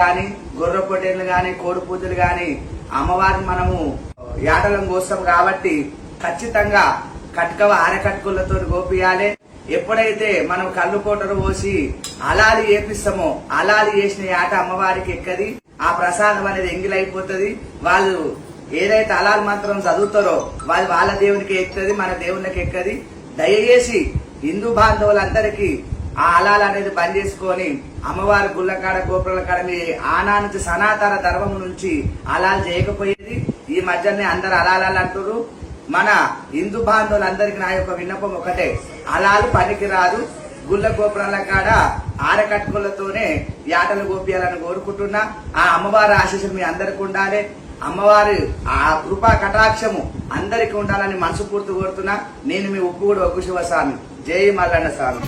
గాని గొర్రె పొట్టేళ్లు గాని కోడి పూజలు గాని అమ్మవారిని మనము యాటలం కోస్తాం కాబట్టి ఖచ్చితంగా కట్కవ ఆరకట్టుకులతో గోపియాలి. ఎప్పుడైతే మనం కళ్ళు కోటరు పోసి అలాలి వేపిస్తామో అలాలి వేసిన యాట అమ్మవారికి ఎక్కది, ఆ ప్రసాదం అనేది ఎంగిలైపోతుంది. వాళ్ళు ఏదైతే అలాలు మాత్రం చదువుతారో వాళ్ళు వాళ్ళ దేవునికి ఎక్కుతుంది, మన దేవునికి ఎక్కది. దయచేసి హిందూ బాంధవులందరికీ ఆ అలాలు అనేది బంద్ చేసుకొని అమ్మవారి గుళ్ళకాడ గోపురాల కాడ మీ ఆనా నుంచి సనాతన ధర్మం నుంచి అలాలు చేయకపోయేది. ఈ మధ్యనే అందరు అలాలు అంటారు. మన హిందూ బాంధవులందరికీ నా యొక్క విన్నపం ఒకటే, అలాలు పనికి రాదు. గుళ్ళ గోపురాల కాడ ఆరకట్టుకులతోనే యాటలు గోపియాలని కోరుకుంటున్నా. ఆ అమ్మవారి ఆశీస్సులు మీ అందరికి ఉండాలి. అమ్మవారి ఆ కృపా కటాక్షము అందరికి ఉండాలని మనస్ఫూర్తి కోరుతున్నా. నేను మీ ఉప్పుగూడ ఒగ్గు శివస్వామి. జై మల్లన్న స్వామి.